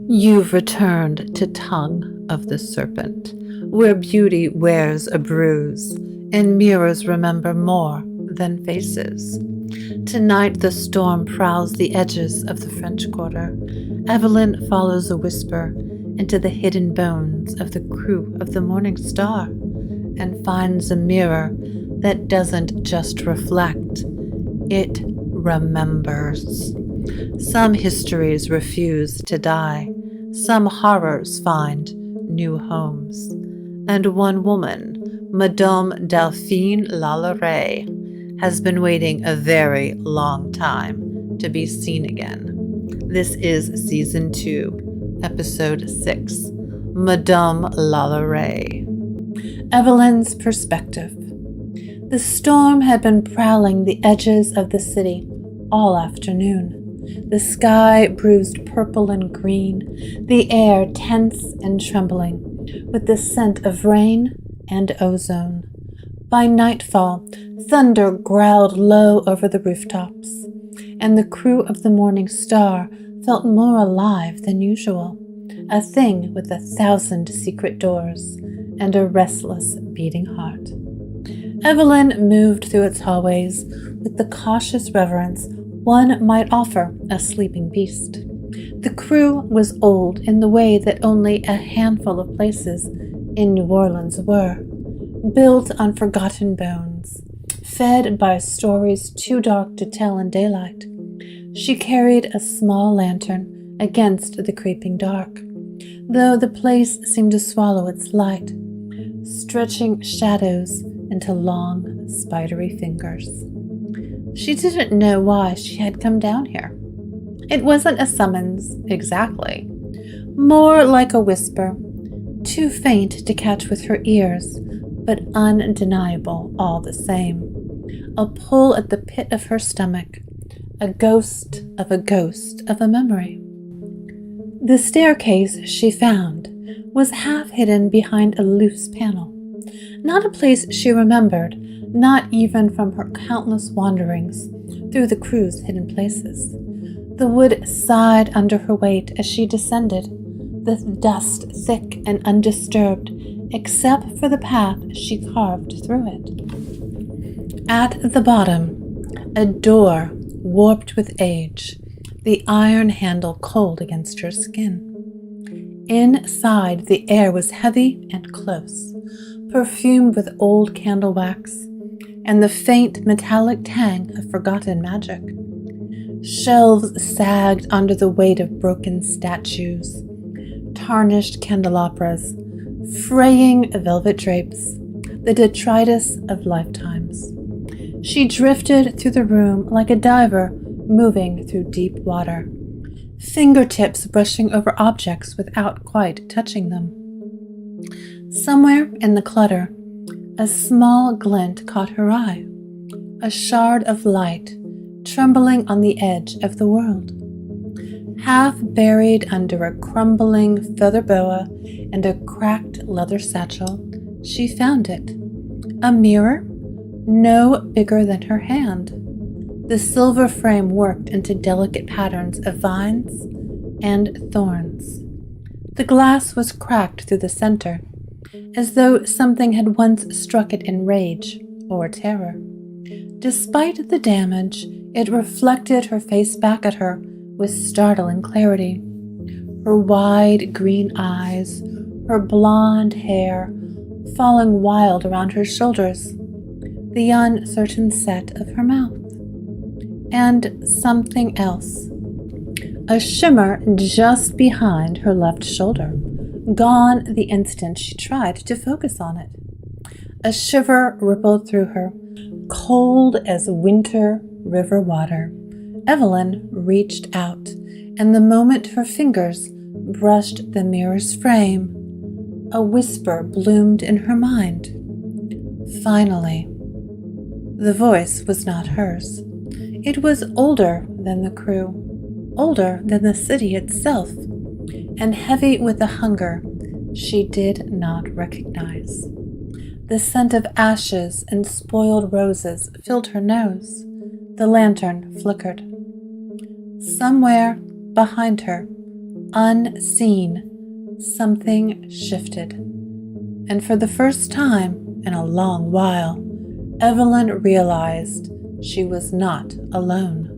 You've returned to Tongue of the Serpent, where beauty wears a bruise, and mirrors remember more than faces. Tonight the storm prowls the edges of the French Quarter. Evelyn follows a whisper into the hidden bones of the crew of the Morning Star, and finds a mirror that doesn't just reflect, it remembers. Some histories refuse to die. Some horrors find new homes. And one woman, Madame Delphine LaLaurie, has been waiting a very long time to be seen again. This is Season 2, Episode 6, Madame LaLaurie. Evelyn's perspective. The storm had been prowling the edges of the city all afternoon. The sky bruised purple and green, the air tense and trembling, with the scent of rain and ozone. By nightfall, thunder growled low over the rooftops, and the crew of the Morning Star felt more alive than usual, a thing with 1,000 secret doors and a restless, beating heart. Evelyn moved through its hallways with the cautious reverence one might offer a sleeping beast. The crew was old in the way that only a handful of places in New Orleans were, built on forgotten bones, fed by stories too dark to tell in daylight. She carried a small lantern against the creeping dark, though the place seemed to swallow its light, stretching shadows into long, spidery fingers. She didn't know why she had come down here. It wasn't a summons, exactly. More like a whisper, too faint to catch with her ears, but undeniable all the same. A pull at the pit of her stomach, a ghost of a memory. The staircase she found was half hidden behind a loose panel. Not a place she remembered, not even from her countless wanderings through the crew's hidden places. The wood sighed under her weight as she descended, the dust thick and undisturbed, except for the path she carved through it. At the bottom, a door warped with age, the iron handle cold against her skin. Inside, the air was heavy and close, perfumed with old candle wax and the faint metallic tang of forgotten magic. Shelves sagged under the weight of broken statues, tarnished candelabras, fraying velvet drapes, the detritus of lifetimes. She drifted through the room like a diver moving through deep water, fingertips brushing over objects without quite touching them. Somewhere in the clutter, a small glint caught her eye, a shard of light trembling on the edge of the world. Half buried under a crumbling feather boa and a cracked leather satchel, she found it. A mirror, no bigger than her hand. The silver frame worked into delicate patterns of vines and thorns. The glass was cracked through the center, as though something had once struck it in rage or terror. Despite the damage, it reflected her face back at her with startling clarity. Her wide green eyes, her blonde hair, falling wild around her shoulders, the uncertain set of her mouth. And something else. A shimmer just behind her left shoulder, gone the instant she tried to focus on it. A shiver rippled through her, cold as winter river water. Evelyn reached out, and the moment her fingers brushed the mirror's frame, a whisper bloomed in her mind. Finally. The voice was not hers. It was older than the crew, older than the city itself, and heavy with a hunger she did not recognize. The scent of ashes and spoiled roses filled her nose. The lantern flickered. Somewhere behind her, Unseen, something shifted. And for the first time in a long while, Evelyn realized she was not alone.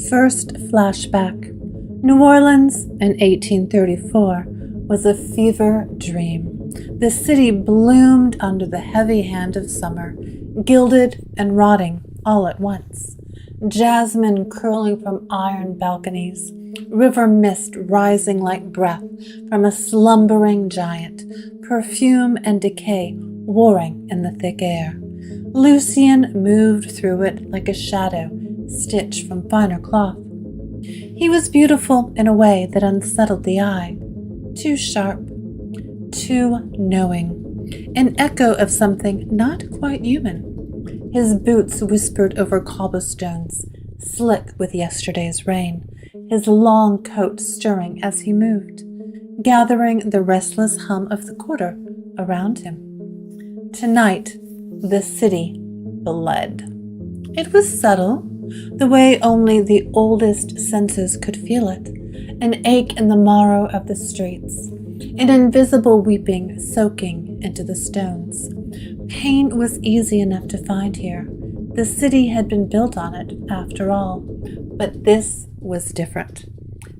First flashback. New Orleans in 1834 was a fever dream. The city bloomed under the heavy hand of summer, gilded and rotting all at once. Jasmine curling from iron balconies, river mist rising like breath from a slumbering giant, perfume and decay warring in the thick air. Lucien moved through it like a shadow stitched from finer cloth. He was beautiful in a way that unsettled the eye, too sharp, too knowing, an echo of something not quite human. His boots whispered over cobblestones, slick with yesterday's rain, his long coat stirring as he moved, gathering the restless hum of the quarter around him. Tonight, the city bled. It was subtle, the way only the oldest senses could feel it, an ache in the marrow of the streets, an invisible weeping soaking into the stones. Pain was easy enough to find here. The city had been built on it, after all. But this was different.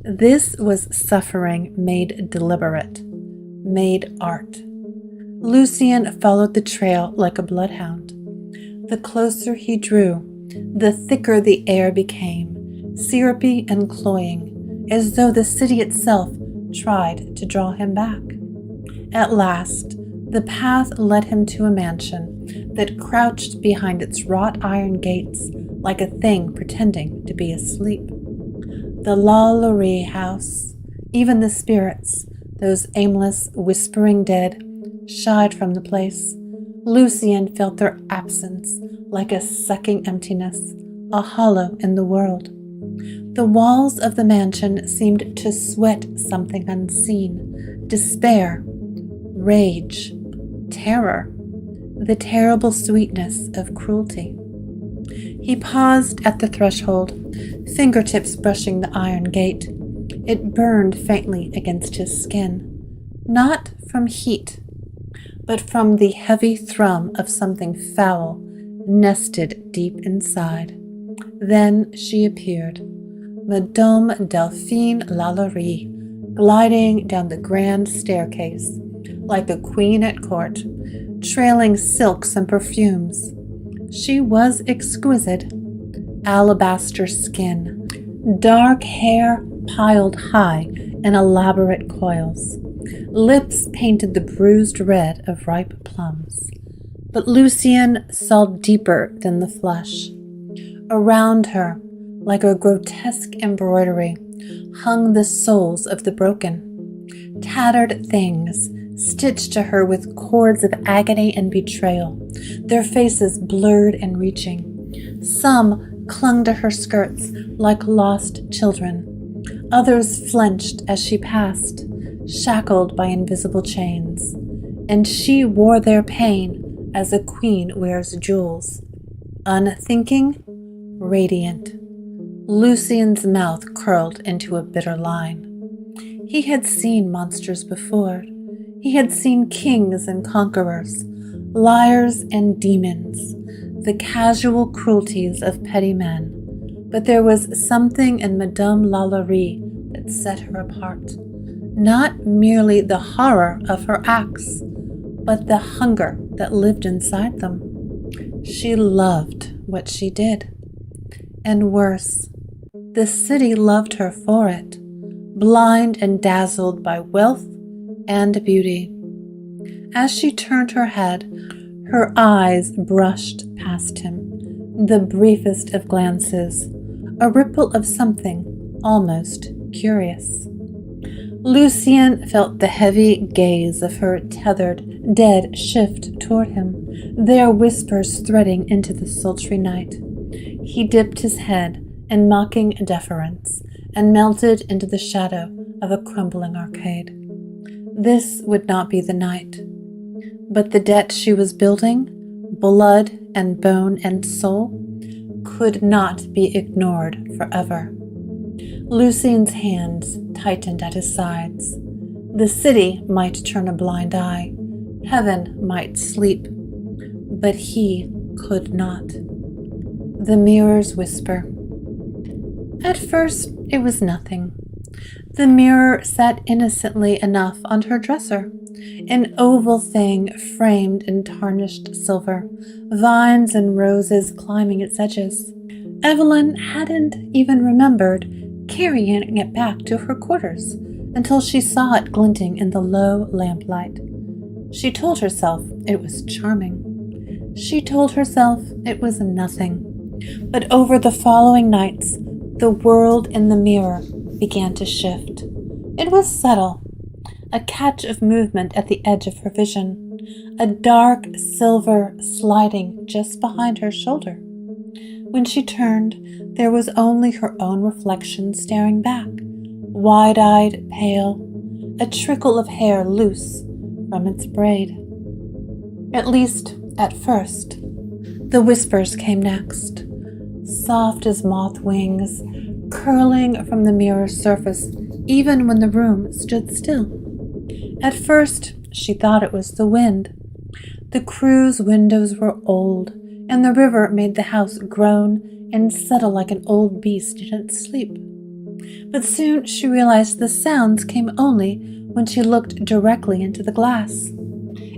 This was suffering made deliberate, made art. Lucien followed the trail like a bloodhound. The closer he drew, the thicker the air became, syrupy and cloying, as though the city itself tried to draw him back. At last, the path led him to a mansion that crouched behind its wrought iron gates like a thing pretending to be asleep. The LaLaurie house, even the spirits, those aimless, whispering dead, shied from the place. Lucien felt their absence like a sucking emptiness, a hollow in the world. The walls of the mansion seemed to sweat something unseen, despair, rage, terror, the terrible sweetness of cruelty. He paused at the threshold, fingertips brushing the iron gate. It burned faintly against his skin, not from heat, but from the heavy thrum of something foul nested deep inside. Then she appeared, Madame Delphine LaLaurie, gliding down the grand staircase like a queen at court, trailing silks and perfumes. She was exquisite. Alabaster skin, dark hair piled high in elaborate coils, lips painted the bruised red of ripe plums. But Lucien saw deeper than the flesh. Around her, like a grotesque embroidery, hung the souls of the broken, tattered things stitched to her with cords of agony and betrayal, their faces blurred and reaching. Some clung to her skirts like lost children. Others flinched as she passed, shackled by invisible chains. And she wore their pain as a queen wears jewels. Unthinking, radiant. Lucien's mouth curled into a bitter line. He had seen monsters before. He had seen kings and conquerors, liars and demons, the casual cruelties of petty men. But there was something in Madame LaLaurie that set her apart. Not merely the horror of her acts, but the hunger that lived inside them. She loved what she did. And worse, the city loved her for it, blind and dazzled by wealth and beauty. As she turned her head, her eyes brushed past him, the briefest of glances, a ripple of something almost curious. Lucien felt the heavy gaze of her tethered, dead shift toward him, their whispers threading into the sultry night. He dipped his head in mocking deference and melted into the shadow of a crumbling arcade. This would not be the night, but the debt she was building, blood and bone and soul, could not be ignored forever. Lucien's hands tightened at his sides. The city might turn a blind eye. Heaven might sleep. But he could not. The mirror's whisper. At first, it was nothing. The mirror sat innocently enough on her dresser, an oval thing framed in tarnished silver, vines and roses climbing its edges. Evelyn hadn't even remembered carrying it back to her quarters until she saw it glinting in the low lamplight. She told herself it was charming. She told herself it was nothing. But over the following nights, the world in the mirror began to shift. It was subtle, a catch of movement at the edge of her vision, a dark silver sliding just behind her shoulder. When she turned, there was only her own reflection staring back, wide-eyed, pale, a trickle of hair loose from its braid. At least, at first. The whispers came next, soft as moth wings, curling from the mirror's surface even when the room stood still. At first, she thought it was the wind. The crew's windows were old, and the river made the house groan and settle like an old beast in its sleep. But soon she realized the sounds came only when she looked directly into the glass,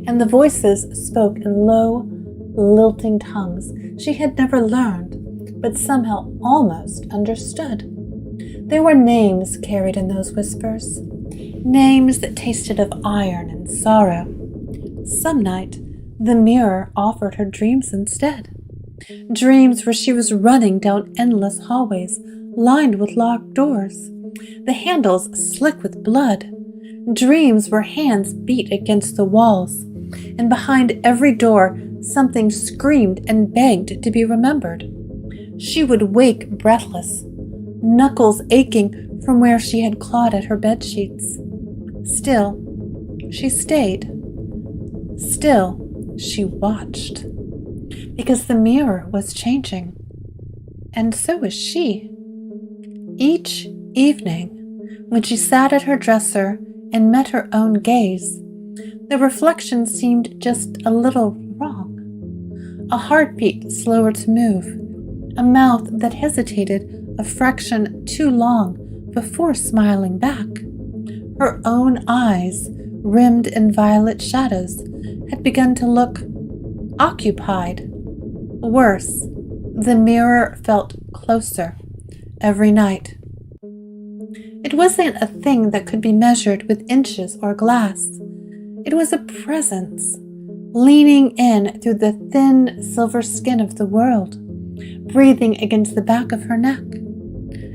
and the voices spoke in low, lilting tongues she had never learned, but somehow almost understood. There were names carried in those whispers, names that tasted of iron and sorrow. Some night, the mirror offered her dreams instead. Dreams where she was running down endless hallways lined with locked doors, the handles slick with blood. Dreams where hands beat against the walls, and behind every door something screamed and begged to be remembered. She would wake breathless, knuckles aching from where she had clawed at her bedsheets. Still, she stayed. Still, she watched. Because the mirror was changing. And so was she. Each evening, when she sat at her dresser and met her own gaze, the reflection seemed just a little wrong. A heartbeat slower to move, a mouth that hesitated a fraction too long before smiling back. Her own eyes, rimmed in violet shadows, had begun to look occupied. Worse, the mirror felt closer every night. It wasn't a thing that could be measured with inches or glass. It was a presence, leaning in through the thin silver skin of the world, breathing against the back of her neck.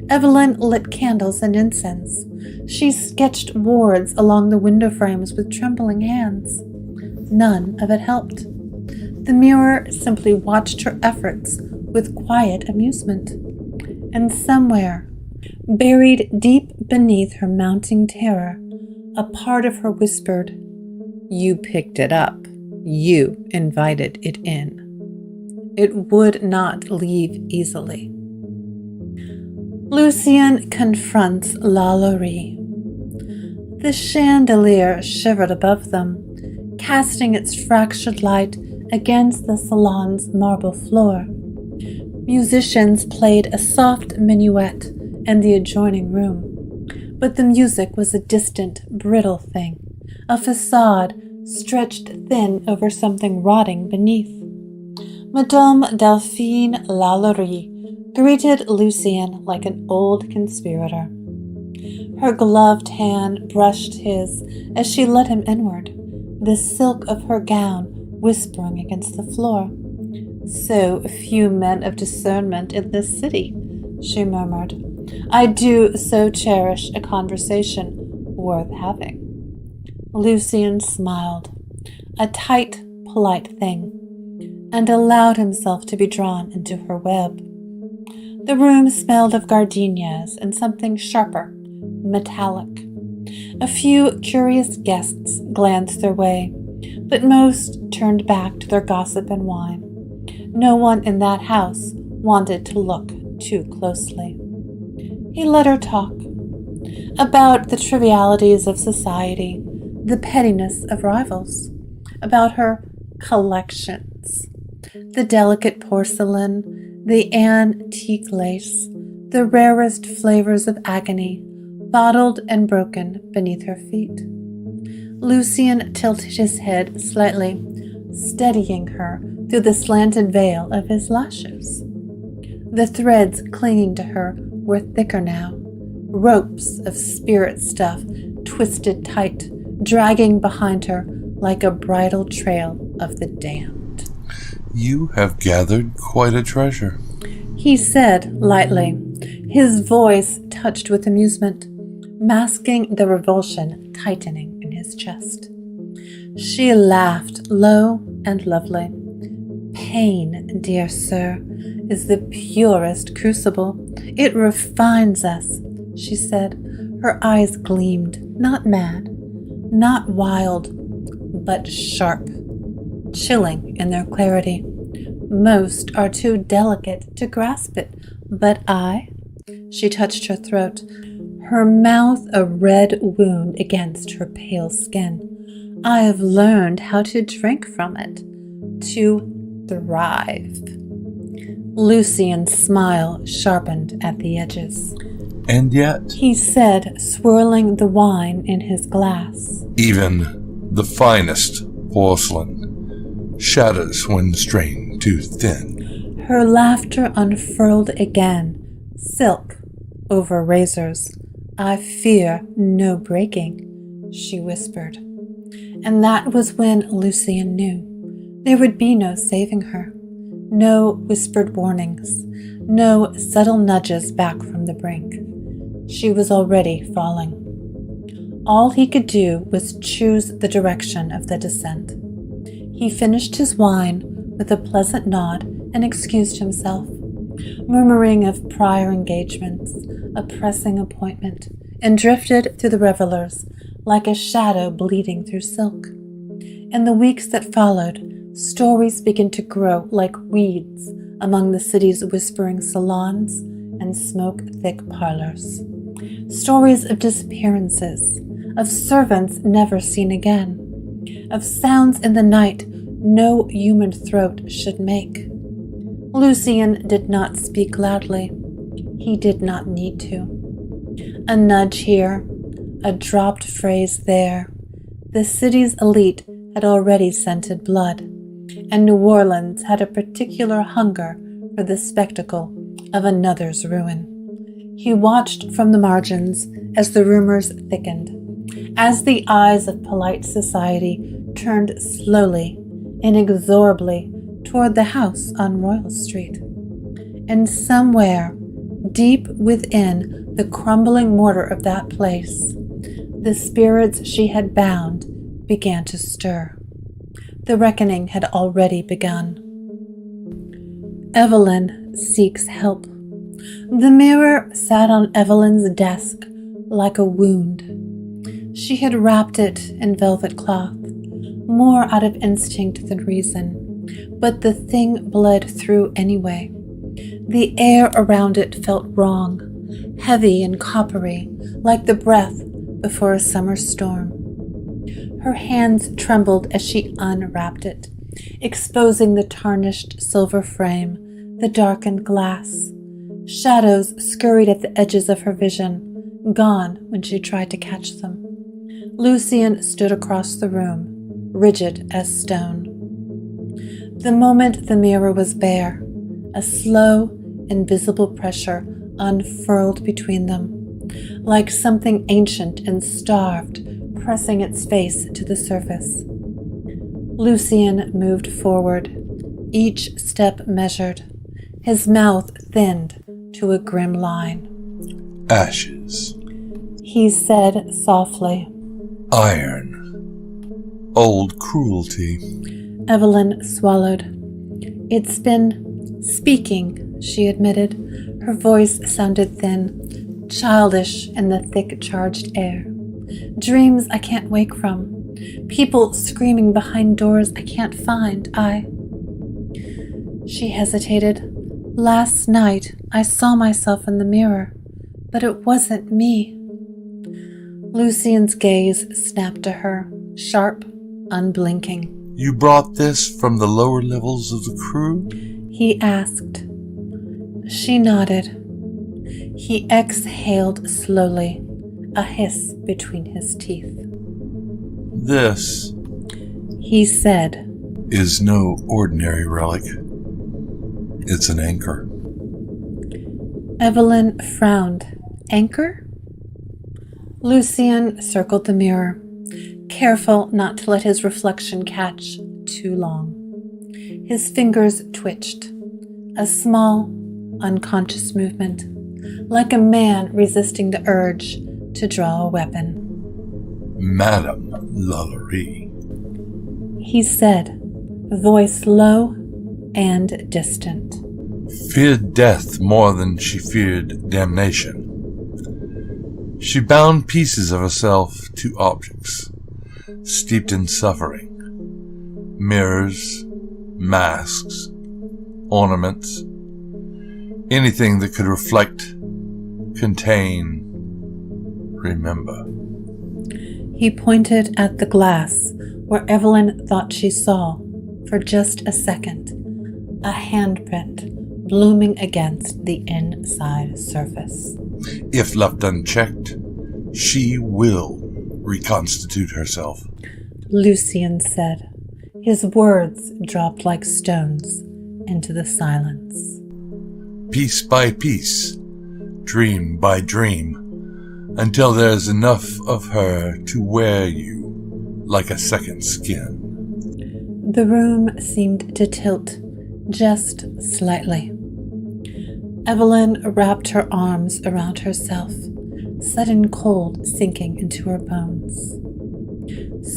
Evelyn lit candles and incense. She sketched wards along the window frames with trembling hands. None of it helped. The mirror simply watched her efforts with quiet amusement. And somewhere, buried deep beneath her mounting terror, a part of her whispered, "You picked it up. You invited it in." It would not leave easily. Lucien confronts LaLaurie. The chandelier shivered above them, casting its fractured light against the salon's marble floor. Musicians played a soft minuet in the adjoining room, but the music was a distant, brittle thing, a facade stretched thin over something rotting beneath. Madame Delphine LaLaurie greeted Lucien like an old conspirator. Her gloved hand brushed his as she led him inward, the silk of her gown whispering against the floor. "So few men of discernment in this city," she murmured. "I do so cherish a conversation worth having." Lucien smiled, a tight, polite thing, and allowed himself to be drawn into her web. The room smelled of gardenias and something sharper, metallic. A few curious guests glanced their way, but most turned back to their gossip and wine. No one in that house wanted to look too closely. He let her talk about the trivialities of society, the pettiness of rivals, about her collections, the delicate porcelain, the antique lace, the rarest flavors of agony, bottled and broken beneath her feet. Lucien tilted his head slightly, steadying her through the slanted veil of his lashes. The threads clinging to her were thicker now, ropes of spirit stuff twisted tight, dragging behind her like a bridal trail of the damned. You have gathered quite a treasure, he said lightly, his voice touched with amusement, masking the revulsion tightening in his chest. She laughed, low and lovely. Pain, dear sir, is the purest crucible. It refines us, she said. Her eyes gleamed, not mad, not wild, but sharp, chilling in their clarity. Most are too delicate to grasp it, but I, she touched her throat, her mouth a red wound against her pale skin. I have learned how to drink from it, to thrive. Lucien's smile sharpened at the edges. And yet, he said, swirling the wine in his glass, even the finest porcelain shatters when strained too thin. Her laughter unfurled again, silk over razors. I fear no breaking, she whispered. And that was when Lucien knew there would be no saving her, no whispered warnings, no subtle nudges back from the brink. She was already falling. All he could do was choose the direction of the descent. He finished his wine with a pleasant nod and excused himself, murmuring of prior engagements, a pressing appointment, and drifted through the revelers like a shadow bleeding through silk. In the weeks that followed, stories began to grow like weeds among the city's whispering salons and smoke-thick parlors. Stories of disappearances, of servants never seen again, of sounds in the night no human throat should make. Lucien did not speak loudly. He did not need to. A nudge here, a dropped phrase there. The city's elite had already scented blood, and New Orleans had a particular hunger for the spectacle of another's ruin. He watched from the margins as the rumors thickened, as the eyes of polite society turned slowly, inexorably toward the house on Royal Street. And somewhere, deep within the crumbling mortar of that place, the spirits she had bound began to stir. The reckoning had already begun. Evelyn seeks help. The mirror sat on Evelyn's desk like a wound. She had wrapped it in velvet cloth, more out of instinct than reason, but the thing bled through anyway. The air around it felt wrong, heavy and coppery, like the breath before a summer storm. Her hands trembled as she unwrapped it, exposing the tarnished silver frame, the darkened glass. Shadows scurried at the edges of her vision, gone when she tried to catch them. Lucien stood across the room, rigid as stone. The moment the mirror was bare, a slow, invisible pressure unfurled between them, like something ancient and starved pressing its face to the surface. Lucien moved forward, each step measured, his mouth thinned to a grim line. Ashes, he said softly. Iron. Old cruelty. Evelyn swallowed. It's been speaking, she admitted. Her voice sounded thin, childish in the thick, charged air. Dreams I can't wake from. People screaming behind doors I can't find. She hesitated. Last night I saw myself in the mirror, But it wasn't me. Lucien's gaze snapped to her, sharp, unblinking. You brought this from the lower levels of the crew? He asked. She nodded. He exhaled slowly, a hiss between his teeth. This, he said, is no ordinary relic. It's an anchor. Evelyn frowned. Anchor? Lucien circled the mirror, careful not to let his reflection catch too long. His fingers twitched, a small, unconscious movement, like a man resisting the urge to draw a weapon. Madame LaLaurie, he said, voice low and distant. Feared death more than she feared damnation. She bound pieces of herself to objects, steeped in suffering. Mirrors, masks, ornaments, anything that could reflect, contain, remember. He pointed at the glass where Evelyn thought she saw, for just a second, a handprint blooming against the inside surface. If left unchecked, she will reconstitute herself, Lucien said. His words dropped like stones into the silence. Piece by piece, dream by dream, until there's enough of her to wear you like a second skin. The room seemed to tilt just slightly. Evelyn wrapped her arms around herself, sudden cold sinking into her bones.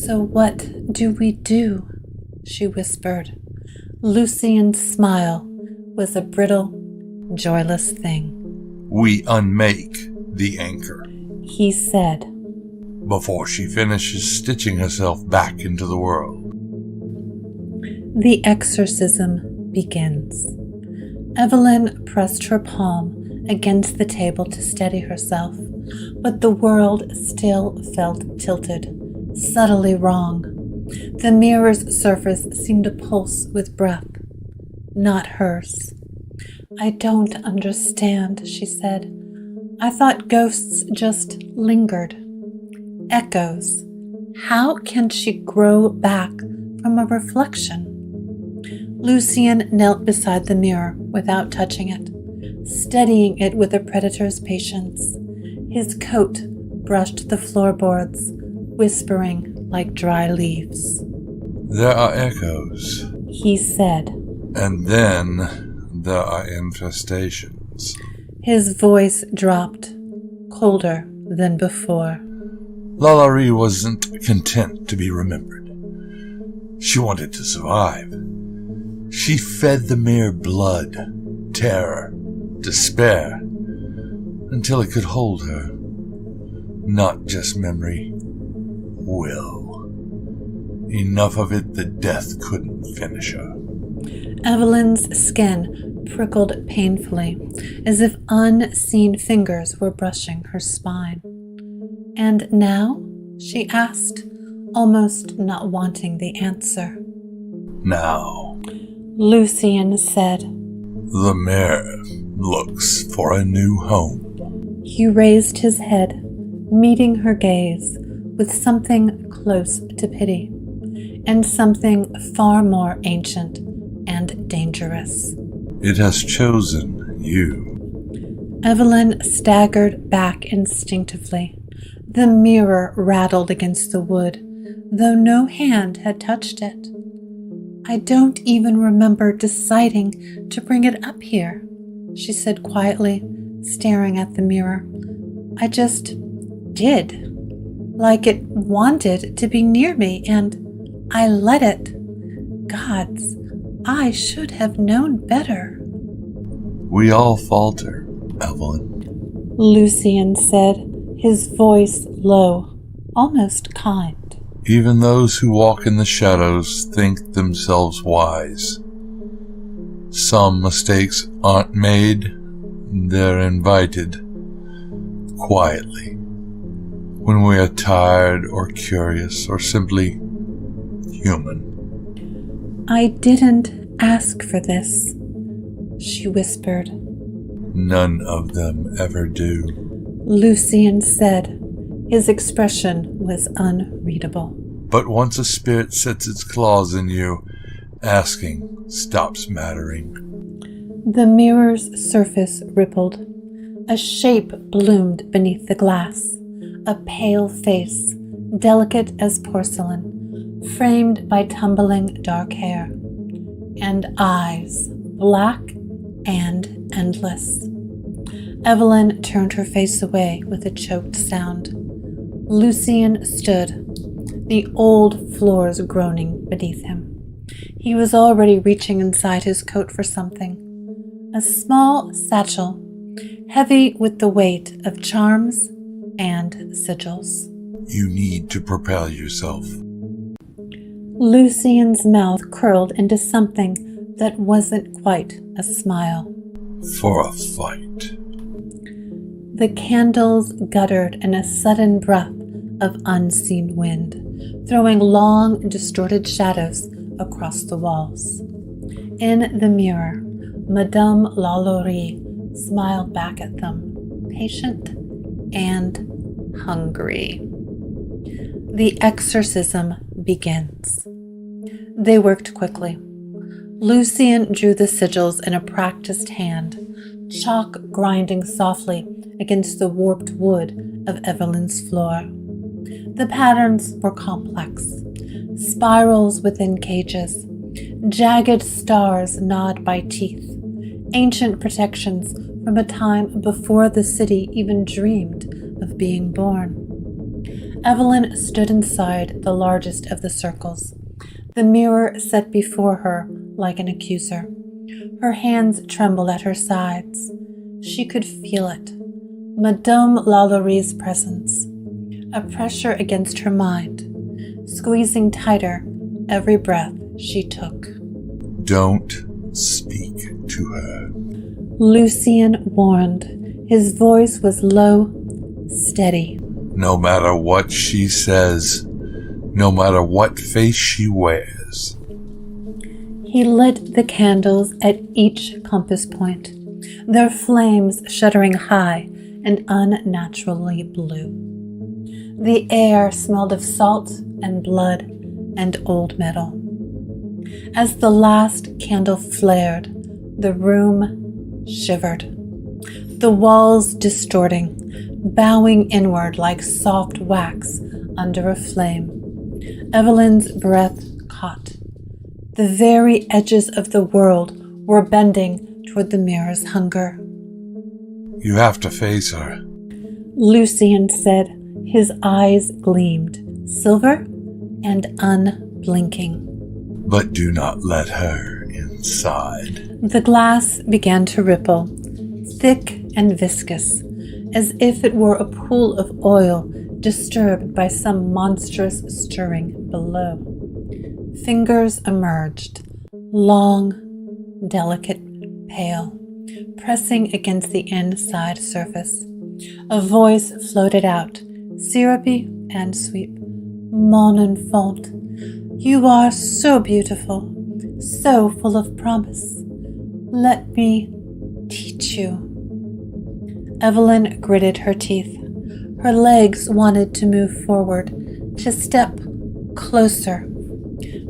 So what do we do? She whispered. Lucien's smile was a brittle, joyless thing. We unmake the anchor, he said, before she finishes stitching herself back into the world. The exorcism begins. Evelyn pressed her palm against the table to steady herself, but the world still felt tilted, subtly wrong. The mirror's surface seemed to pulse with breath, not hers. I don't understand, she said. I thought ghosts just lingered. Echoes. How can she grow back from a reflection? Lucien knelt beside the mirror without touching it, steadying it with a predator's patience. His coat brushed the floorboards, whispering like dry leaves. There are echoes, he said. And then there are infestations. His voice dropped, colder than before. LaLaurie wasn't content to be remembered. She wanted to survive. She fed the mirror blood, terror, despair, until it could hold her. Not just memory, will. Enough of it that death couldn't finish her. Evelyn's skin prickled painfully, as if unseen fingers were brushing her spine. And now? She asked, almost not wanting the answer. Now, Lucien said, the mirror looks for a new home. He raised his head, meeting her gaze with something close to pity, and something far more ancient and dangerous. It has chosen you. Evelyn staggered back instinctively. The mirror rattled against the wood, though no hand had touched it. I don't even remember deciding to bring it up here, she said quietly, staring at the mirror. I just did, like it wanted to be near me, and I let it. Gods, I should have known better. We all falter, Evelyn, Lucien said, his voice low, almost kind. Even those who walk in the shadows think themselves wise. Some mistakes aren't made, they're invited. quietly when we are tired or curious or simply human. I didn't ask for this, she whispered. None of them ever do, Lucien said. His expression was unreadable. But once a spirit sets its claws in you, asking stops mattering. The mirror's surface rippled. A shape bloomed beneath the glass. A pale face, delicate as porcelain, framed by tumbling dark hair. And eyes, black and endless. Evelyn turned her face away with a choked sound. Lucien stood, the old floors groaning beneath him. He was already reaching inside his coat for something. A small satchel, heavy with the weight of charms and sigils. You need to propel yourself. Lucien's mouth curled into something that wasn't quite a smile. For a fight. The candles guttered in a sudden breath of unseen wind, throwing long, distorted shadows across the walls. In the mirror, Madame LaLaurie smiled back at them, patient and hungry. The exorcism begins. They worked quickly. Lucien drew the sigils in a practiced hand, chalk grinding softly against the warped wood of Evelyn's floor. The patterns were complex. Spirals within cages, jagged stars gnawed by teeth, ancient protections from a time before the city even dreamed of being born. Evelyn stood inside the largest of the circles, the mirror set before her like an accuser. Her hands trembled at her sides. She could feel it. Madame LaLaurie's presence, a pressure against her mind, squeezing tighter every breath she took. Don't speak to her, Lucien warned. His voice was low, steady. No matter what she says, no matter what face she wears. He lit the candles at each compass point, their flames shuddering high and unnaturally blue. The air smelled of salt and blood and old metal. As the last candle flared, the room shivered, the walls distorting, bowing inward like soft wax under a flame. Evelyn's breath caught. The very edges of the world were bending toward the mirror's hunger. You have to face her, Lucien said. His eyes gleamed, silver and unblinking. but do not let her inside. The glass began to ripple, thick and viscous, as if it were a pool of oil disturbed by some monstrous stirring below. Fingers emerged, long, delicate, pale, pressing against the inside surface. A voice floated out, syrupy and sweet. Mon enfant, you are so beautiful, so full of promise. Let me teach you. Evelyn gritted her teeth. Her legs wanted to move forward, to step closer.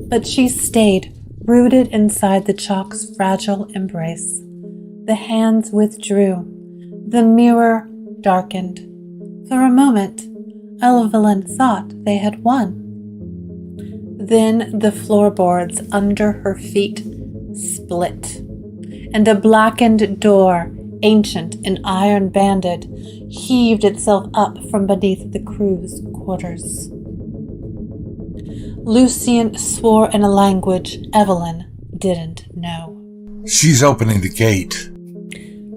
But she stayed, rooted inside the chalk's fragile embrace. The hands withdrew. The mirror darkened. For a moment, Evelyn thought they had won. Then the floorboards under her feet split, and a blackened door, ancient and iron-banded, heaved itself up from beneath the crew's quarters. Lucien swore in a language Evelyn didn't know. She's opening the gate.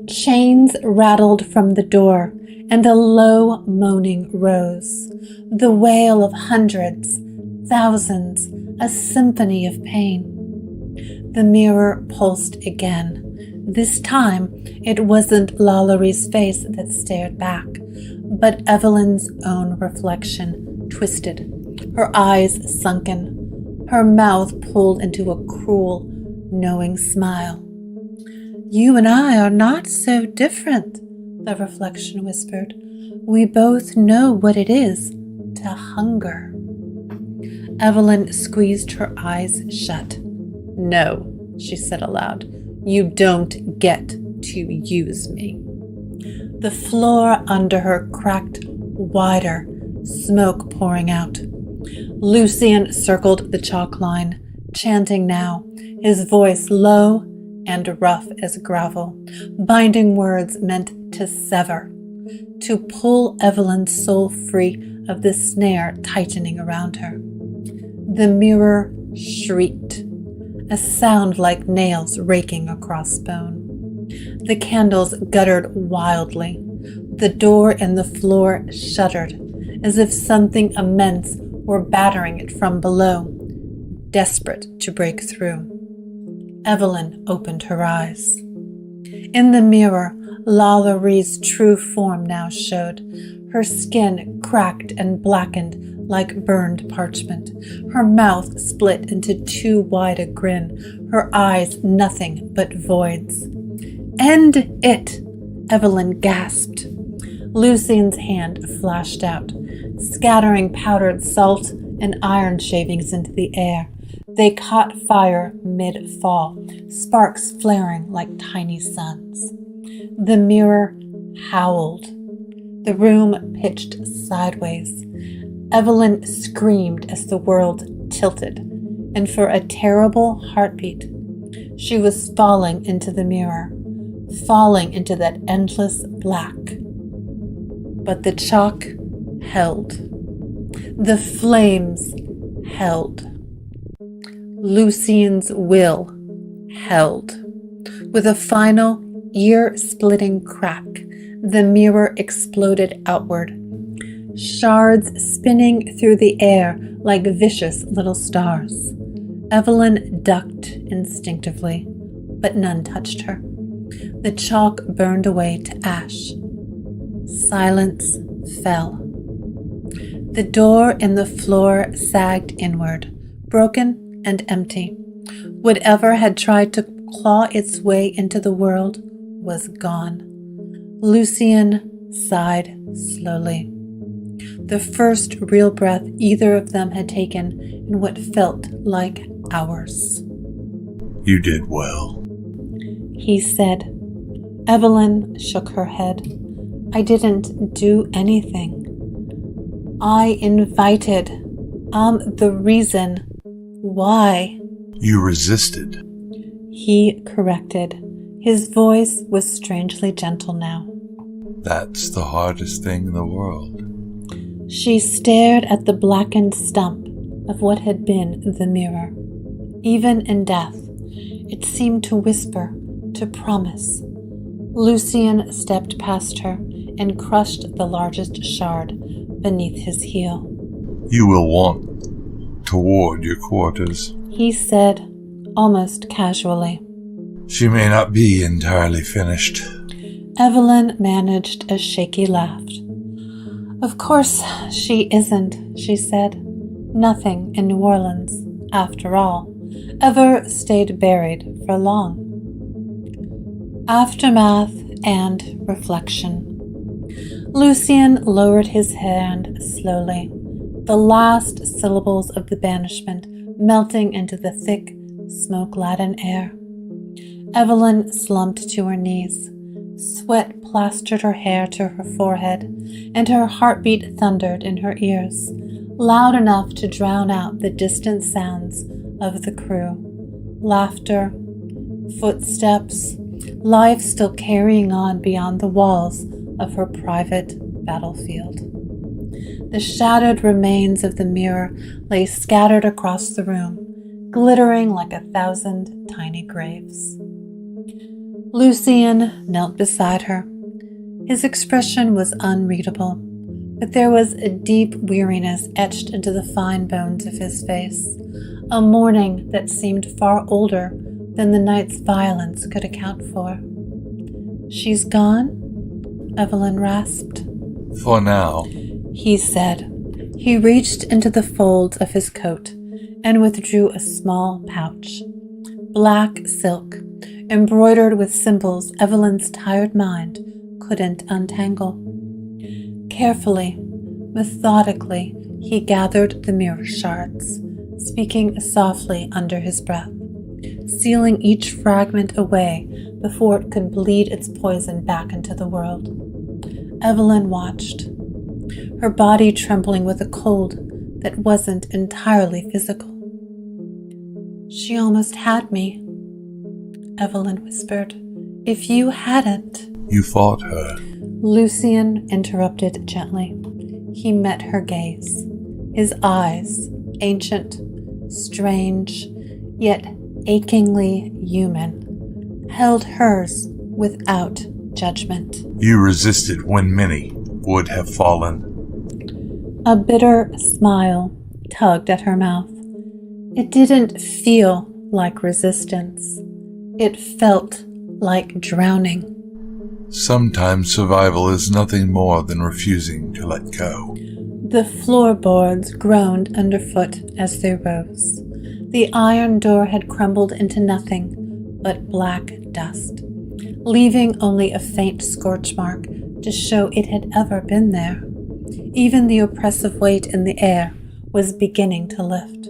Chains rattled from the door, and a low moaning rose. The wail of hundreds, thousands, a symphony of pain. The mirror pulsed again. This time, it wasn't LaLaurie's face that stared back, But Evelyn's own reflection twisted, her eyes sunken, her mouth pulled into a cruel, knowing smile. "You and I are not so different," the reflection whispered. "We both know what it is to hunger." Evelyn squeezed her eyes shut. "No," she said aloud, "you don't get to use me." The floor under her cracked wider, smoke pouring out. Lucien circled the chalk line, chanting now, his voice low and rough as gravel, binding words meant to sever, to pull Evelyn's soul free of the snare tightening around her. The mirror shrieked, a sound like nails raking across bone. The candles guttered wildly. The door and the floor shuddered, as if something immense were battering it from below, desperate to break through. Evelyn opened her eyes. In the mirror, LaLaurie's true form now showed, her skin cracked and blackened like burned parchment, her mouth split into too wide a grin, her eyes nothing but voids. "End it!" Evelyn gasped. Lucien's hand flashed out, scattering powdered salt and iron shavings into the air. They caught fire mid-fall, sparks flaring like tiny suns. The mirror howled. The room pitched sideways. Evelyn screamed as the world tilted, and for a terrible heartbeat, she was falling into the mirror, falling into that endless black. But the chalk held. The flames held. Lucien's will held. With a final, ear-splitting crack, the mirror exploded outward, shards spinning through the air like vicious little stars. Evelyn ducked instinctively, but none touched her. The chalk burned away to ash. Silence fell. The door in the floor sagged inward, broken and empty. Whatever had tried to claw its way into the world was gone. Lucien sighed slowly. The first real breath either of them had taken in what felt like hours. "You did well," he said. Evelyn shook her head. "I didn't do anything. I invited. I'm the reason. Why?" "You resisted." He corrected. His voice was strangely gentle now. "That's the hardest thing in the world." She stared at the blackened stump of what had been the mirror. Even in death, it seemed to whisper, to promise. Lucien stepped past her and crushed the largest shard beneath his heel. "You will want toward your quarters," he said, almost casually. "She may not be entirely finished." Evelyn managed a shaky laugh. "Of course she isn't," she said. "Nothing in New Orleans, after all, ever stayed buried for long." Aftermath and reflection. Lucien lowered his hand slowly, the last syllables of the banishment melting into the thick, smoke-laden air. Evelyn slumped to her knees. Sweat plastered her hair to her forehead, and her heartbeat thundered in her ears, loud enough to drown out the distant sounds of the crew. Laughter, footsteps, life still carrying on beyond the walls of her private battlefield. The shattered remains of the mirror lay scattered across the room, glittering like 1,000 tiny graves. Lucien knelt beside her. His expression was unreadable, but there was a deep weariness etched into the fine bones of his face, a mourning that seemed far older than the night's violence could account for. "She's gone?" Evelyn rasped. For now. He said. He reached into the folds of his coat and withdrew a small pouch. Black silk, embroidered with symbols Evelyn's tired mind couldn't untangle. Carefully, methodically, he gathered the mirror shards, speaking softly under his breath, sealing each fragment away before it could bleed its poison back into the world. Evelyn watched, her body trembling with a cold that wasn't entirely physical. She almost had me, Evelyn whispered. If you hadn't... You fought her. Lucien interrupted gently. He met her gaze. His eyes, ancient, strange, yet achingly human, held hers without judgment. You resisted when many would have fallen. A bitter smile tugged at her mouth. It didn't feel like resistance. It felt like drowning. Sometimes survival is nothing more than refusing to let go. The floorboards groaned underfoot as they rose. The iron door had crumbled into nothing but black dust, leaving only a faint scorch mark to show it had ever been there. Even the oppressive weight in the air was beginning to lift,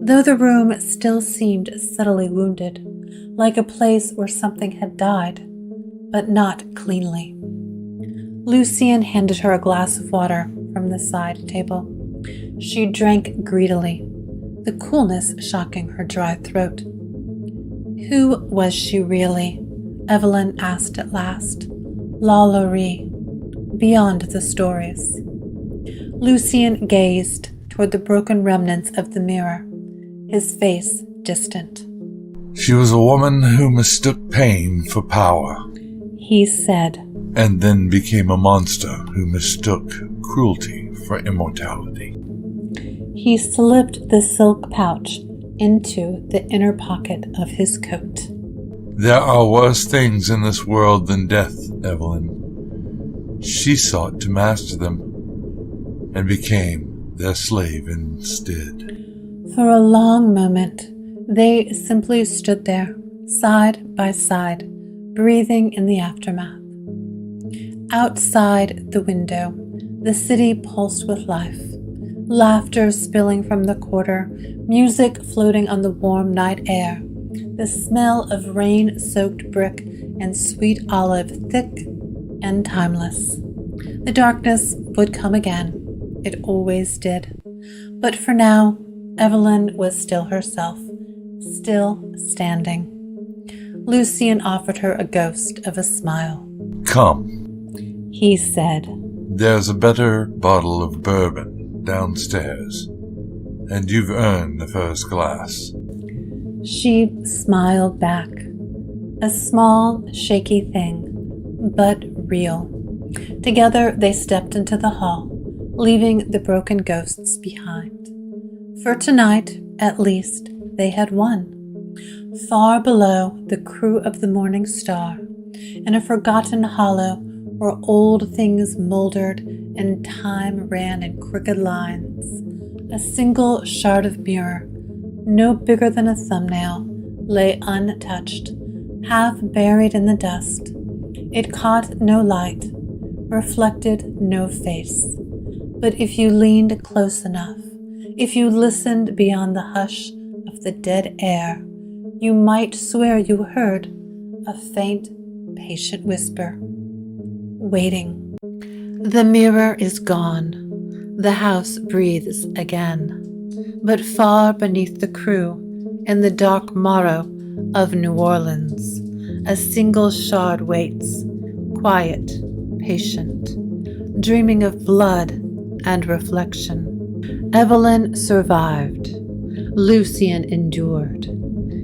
though the room still seemed subtly wounded, like a place where something had died, but not cleanly. Lucien handed her a glass of water from the side table. She drank greedily, the coolness shocking her dry throat. Who was she really? Evelyn asked at last. LaLaurie, beyond the stories. Lucien gazed toward the broken remnants of the mirror, his face distant. She was a woman who mistook pain for power, he said, and then became a monster who mistook cruelty for immortality. He slipped the silk pouch into the inner pocket of his coat. There are worse things in this world than death, Evelyn. She sought to master them and became their slave instead. For a long moment, they simply stood there, side by side, breathing in the aftermath. Outside the window, the city pulsed with life. Laughter spilling from the quarter, music floating on the warm night air, the smell of rain-soaked brick and sweet olive thick and timeless. The darkness would come again. It always did. But for now, Evelyn was still herself, still standing. Lucien offered her a ghost of a smile. Come, he said. There's a better bottle of bourbon downstairs, and you've earned the first glass. She smiled back, a small, shaky thing, but real. Together they stepped into the hall, leaving the broken ghosts behind. For tonight, at least, they had won. Far below, the crew of the Morning Star, in a forgotten hollow where old things moldered and time ran in crooked lines, a single shard of mirror, no bigger than a thumbnail, lay untouched, half buried in the dust. It caught no light, reflected no face. But if you leaned close enough, if you listened beyond the hush of the dead air, you might swear you heard a faint, patient whisper. Waiting. The mirror is gone. The house breathes again. But far beneath the crew, in the dark morrow of New Orleans, a single shard waits, quiet, patient, dreaming of blood and reflection. Evelyn survived. Lucien endured.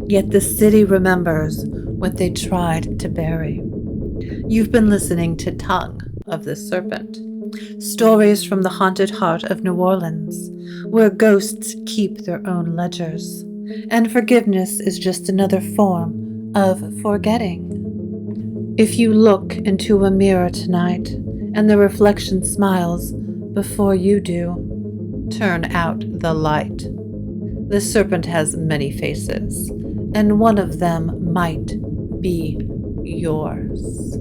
Yet the city remembers what they tried to bury. You've been listening to Tongue of the Serpent, stories from the haunted heart of New Orleans, where ghosts keep their own ledgers, and forgiveness is just another form of forgetting. If you look into a mirror tonight and the reflection smiles before you do. Turn out the light. The serpent has many faces, and one of them might be yours.